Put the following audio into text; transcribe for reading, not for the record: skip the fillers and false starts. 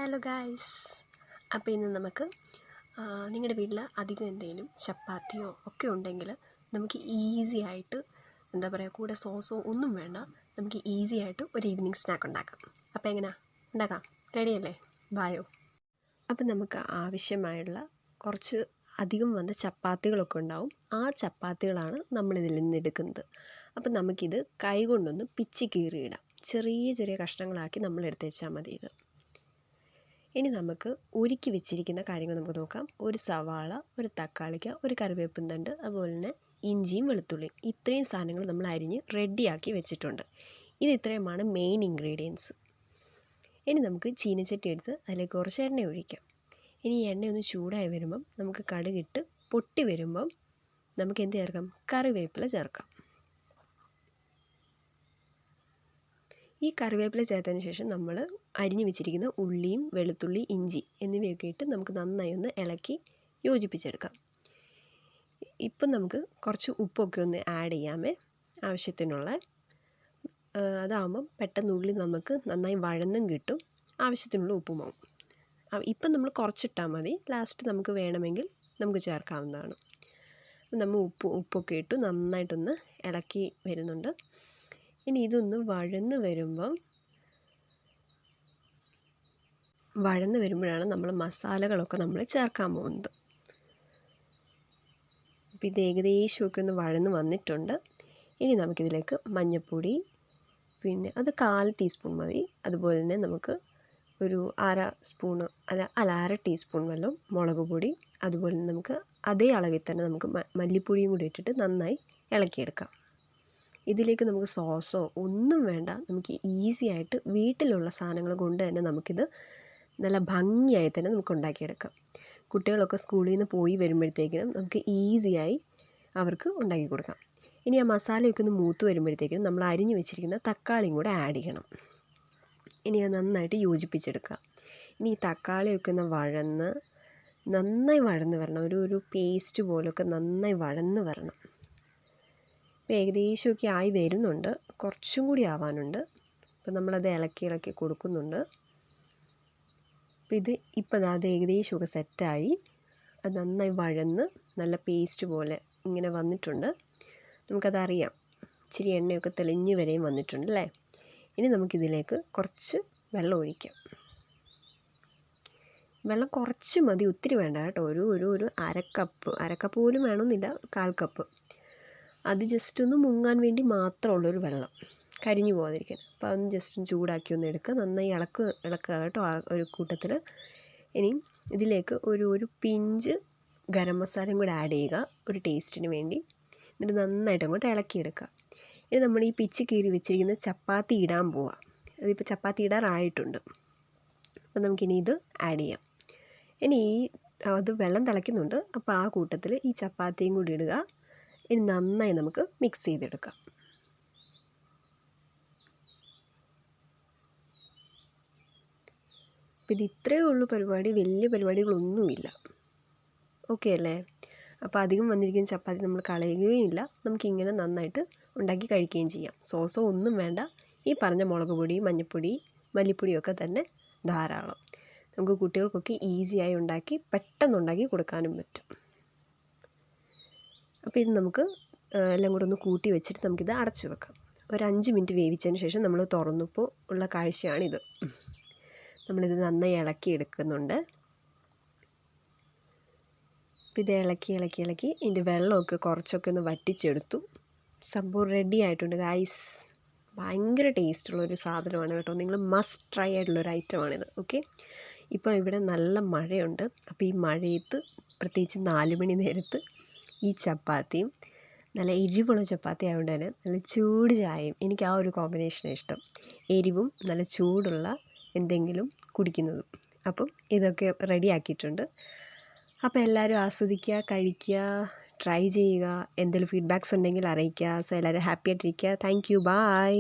Hello guys. അപ്പോൾ ഇന്ന് നമുക്ക് നിങ്ങളുടെ വീട്ടിൽ അധികം എന്തെങ്കിലും ചപ്പാത്തിയോ ഒക്കെ ഉണ്ടെങ്കിൽ നമുക്ക് ഈസി ആയിട്ട് എന്താ പറയുക, കൂടെ സോസോ ഒന്നും വേണ്ട, നമുക്ക് ഈസി ആയിട്ട് ഒരു ഈവനിങ് സ്നാക്ക് ഉണ്ടാക്കാം. അപ്പോൾ എങ്ങനെയാ ഉണ്ടാക്കാം? റെഡിയല്ലേ? ബായോ. അപ്പം നമുക്ക് ആവശ്യമായുള്ള കുറച്ച് അധികം വന്ന ചപ്പാത്തികളൊക്കെ ഉണ്ടാവും. ആ ചപ്പാത്തികളാണ് നമ്മളിതിൽ നിന്ന് എടുക്കുന്നത്. അപ്പം നമുക്കിത് കൈ കൊണ്ടൊന്ന് പിച്ചി കീറിയിടാം. ചെറിയ ചെറിയ കഷ്ണങ്ങളാക്കി നമ്മൾ എടുത്ത് വെച്ചാൽ മതി. ഇനി നമുക്ക് ഒരുക്കി വെച്ചിരിക്കുന്ന കാര്യങ്ങൾ നമുക്ക് നോക്കാം. ഒരു സവാള, ഒരു തക്കാളിക്ക, ഒരു കറിവേപ്പിൻ തണ്ട്, അതുപോലെ തന്നെ ഇഞ്ചിയും വെളുത്തുള്ളിയും. ഇത്രയും സാധനങ്ങൾ നമ്മൾ അരിഞ്ഞ് റെഡിയാക്കി വെച്ചിട്ടുണ്ട്. ഇത് ഇത്രയുമാണ് മെയിൻ ഇൻഗ്രീഡിയൻസ്. ഇനി നമുക്ക് ചീനച്ചട്ടി എടുത്ത് അതിലേക്ക് കുറച്ച് എണ്ണ ഒഴിക്കാം. ഇനി ഈ എണ്ണ ഒന്ന് ചൂടായി വരുമ്പം നമുക്ക് കടുകിട്ട് പൊട്ടി വരുമ്പം നമുക്ക് എന്ത് ചേർക്കാം? കറിവേപ്പില ചേർക്കാം. ഈ കറിവേപ്പില ചേർത്തതിന് ശേഷം നമ്മൾ അരിഞ്ഞു വെച്ചിരിക്കുന്ന ഉള്ളിയും വെളുത്തുള്ളി, ഇഞ്ചി എന്നിവയൊക്കെ ഇട്ട് നമുക്ക് നന്നായി ഒന്ന് ഇളക്കി യോജിപ്പിച്ചെടുക്കാം. ഇപ്പം നമുക്ക് കുറച്ച് ഉപ്പൊക്കെ ഒന്ന് ആഡ് ചെയ്യാമേ, ആവശ്യത്തിനുള്ള. അതാകുമ്പം പെട്ടെന്ന് ഉള്ളി നമുക്ക് നന്നായി വഴന്നും കിട്ടും, ആവശ്യത്തിനുള്ള ഉപ്പുമാവും. ഇപ്പം നമ്മൾ കുറച്ചിട്ടാൽ മതി, ലാസ്റ്റ് നമുക്ക് വേണമെങ്കിൽ നമുക്ക് ചേർക്കാവുന്നതാണ്. നമ്മൾ ഉപ്പൊക്കെ ഇട്ട് നന്നായിട്ടൊന്ന് ഇളക്കി വരുന്നുണ്ട്. ഇനി ഇതൊന്ന് വഴന്ന് വരുമ്പോഴാണ് നമ്മൾ മസാലകളൊക്കെ നമ്മൾ ചേർക്കാൻ പോകുന്നത്. അപ്പോൾ ഇത് ഏകദേശമൊക്കെ ഒന്ന് വഴന്ന് വന്നിട്ടുണ്ട്. ഇനി നമുക്കിതിലേക്ക് മഞ്ഞൾപ്പൊടി, പിന്നെ അത് 1/4 ടീസ്പൂൺ മതി. അതുപോലെ തന്നെ നമുക്ക് ഒരു അര ടീസ്പൂൺ വല്ലതും മുളക് പൊടി, അതുപോലെ തന്നെ നമുക്ക് അതേ അളവിൽ തന്നെ നമുക്ക് മല്ലിപ്പൊടിയും കൂടി ഇട്ടിട്ട് നന്നായി ഇളക്കിയെടുക്കാം. ഇതിലേക്ക് നമുക്ക് സോസോ ഒന്നും വേണ്ട, നമുക്ക് ഈസി ആയിട്ട് വീട്ടിലുള്ള സാധനങ്ങൾ കൊണ്ട് തന്നെ നമുക്കിത് നല്ല ഭംഗിയായി തന്നെ നമുക്ക് ഉണ്ടാക്കിയെടുക്കാം. കുട്ടികളൊക്കെ സ്കൂളിൽ നിന്ന് പോയി വരുമ്പോഴത്തേക്കിനും നമുക്ക് ഈസിയായി അവർക്ക് ഉണ്ടാക്കി കൊടുക്കാം. ഇനി ആ മസാലയൊക്കെ ഒന്ന് മൂത്ത് വരുമ്പോഴത്തേക്കിനും നമ്മൾ അരിഞ്ഞു വെച്ചിരിക്കുന്ന തക്കാളിയും കൂടെ ആഡ് ചെയ്യണം. ഇനി അത് നന്നായിട്ട് യോജിപ്പിച്ചെടുക്കുക. ഇനി ഈ തക്കാളിയൊക്കെ ഒന്ന് നന്നായി വഴന്ന് വരണം, ഒരു പേസ്റ്റ് പോലൊക്കെ നന്നായി വഴന്ന് വരണം. ഇപ്പോൾ ഏകദേശമൊക്കെ ആയി വരുന്നുണ്ട്, കുറച്ചും കൂടി ആവാനുണ്ട്. അപ്പോൾ നമ്മളത് ഇളക്കി കൊടുക്കുന്നുണ്ട്. അപ്പോൾ ഇപ്പോൾ അത് ഏകദേശമൊക്കെ സെറ്റായി, അത് നന്നായി വഴന്ന് നല്ല പേസ്റ്റ് പോലെ ഇങ്ങനെ വന്നിട്ടുണ്ട്. നമുക്കതറിയാം, ഇച്ചിരി എണ്ണയൊക്കെ തെളിഞ്ഞ് വരെയും വന്നിട്ടുണ്ട് അല്ലേ? ഇനി നമുക്കിതിലേക്ക് കുറച്ച് വെള്ളം ഒഴിക്കാം. വെള്ളം കുറച്ച് മതി, ഒത്തിരി വേണ്ട കേട്ടോ. ഒരു അരക്കപ്പ് പോലും വേണമെന്നില്ല, 1/4 കപ്പ്. അത് ജസ്റ്റ് ഒന്ന് മുങ്ങാൻ വേണ്ടി മാത്രമുള്ളൊരു വെള്ളം, കരിഞ്ഞു പോകാതിരിക്കാൻ. അപ്പോൾ അതൊന്ന് ജസ്റ്റ് ഒന്ന് ചൂടാക്കി ഒന്ന് എടുക്കുക, നന്നായി ഇളക്കുക കേട്ടോ ആ ഒരു കൂട്ടത്തിൽ. ഇനി ഇതിലേക്ക് ഒരു പിഞ്ച് ഗരം മസാലയും കൂടെ ആഡ് ചെയ്യുക, ഒരു ടേസ്റ്റിന് വേണ്ടി. എന്നിട്ട് നന്നായിട്ട് അങ്ങോട്ട് ഇളക്കിയെടുക്കുക. ഇനി നമ്മൾ ഈ പിച്ചി കീറി വെച്ചിരിക്കുന്ന ചപ്പാത്തി ഇടാൻ പോവാം. അതിപ്പോൾ ചപ്പാത്തി ഇടാറായിട്ടുണ്ട്. അപ്പോൾ നമുക്കിനി ഇത് ആഡ് ചെയ്യാം. ഇനി അത് വെള്ളം തിളയ്ക്കുന്നുണ്ട്, അപ്പോൾ ആ കൂട്ടത്തിൽ ഈ ചപ്പാത്തിയും കൂടി ഇടുക. ഇനി നന്നായി നമുക്ക് മിക്സ് ചെയ്തെടുക്കാം. അപ്പോൾ ഇത് ഇത്രയേ ഉള്ളൂ പരിപാടി, വലിയ പരിപാടികളൊന്നുമില്ല. ഓക്കെ അല്ലേ? അപ്പോൾ അധികം വന്നിരിക്കുന്ന ചപ്പാത്തി നമ്മൾ കളയുകയും ഇല്ല, നമുക്കിങ്ങനെ നന്നായിട്ട് ഉണ്ടാക്കി കഴിക്കുകയും ചെയ്യാം. സോസോ ഒന്നും വേണ്ട, ഈ പറഞ്ഞ മുളക് പൊടി, മഞ്ഞൾപ്പൊടി, മല്ലിപ്പൊടിയൊക്കെ തന്നെ ധാരാളം. നമുക്ക് കുട്ടികൾക്കൊക്കെ ഈസിയായി ഉണ്ടാക്കി പെട്ടെന്ന് ഉണ്ടാക്കി കൊടുക്കാനും പറ്റും. അപ്പോൾ ഇത് നമുക്ക് എല്ലാം കൂടെ ഒന്ന് കൂട്ടി വെച്ചിട്ട് നമുക്കിത് അടച്ചു വെക്കാം. ഒരു 5 മിനിറ്റ് വേവിച്ചതിന് ശേഷം നമ്മൾ തുറന്നപ്പോൾ ഉള്ള കാഴ്ചയാണിത്. നമ്മളിത് നന്നായി ഇളക്കി എടുക്കുന്നുണ്ട്. അപ്പോൾ ഇത് ഇളക്കി ഇതിൻ്റെ വെള്ളമൊക്കെ കുറച്ചൊക്കെ ഒന്ന് വറ്റിച്ചെടുത്തു. സംഭവം റെഡി ആയിട്ടുണ്ട് ഗൈസ്. ഭയങ്കര ടേസ്റ്റുള്ളൊരു സാധനമാണ് കേട്ടോ. നിങ്ങൾ മസ്റ്റ് ട്രൈ ആയിട്ടുള്ളൊരു ഐറ്റമാണിത്. ഓക്കെ, ഇപ്പോൾ ഇവിടെ നല്ല മഴയുണ്ട്. അപ്പോൾ ഈ മഴയത്ത്, പ്രത്യേകിച്ച് 4 മണി നേരത്ത്, ഈ ചപ്പാത്തിയും നല്ല എരിവുള്ള ചപ്പാത്തി ആയതുകൊണ്ട് തന്നെ നല്ല ചൂട് ചായയും, എനിക്ക് ആ ഒരു കോമ്പിനേഷനാണ് ഇഷ്ടം. എരിവും നല്ല ചൂടുള്ള എന്തെങ്കിലും കുടിക്കുന്നതും. അപ്പം ഇതൊക്കെ റെഡിയാക്കിയിട്ടുണ്ട്. അപ്പോൾ എല്ലാവരും ആസ്വദിക്കുക, കഴിക്കുക, ട്രൈ ചെയ്യുക. എന്തെങ്കിലും ഫീഡ്ബാക്ക്സ് ഉണ്ടെങ്കിൽ അറിയിക്കുക. സോ എല്ലാവരും ഹാപ്പി ആയിട്ടിരിക്കുക. Thank you, by.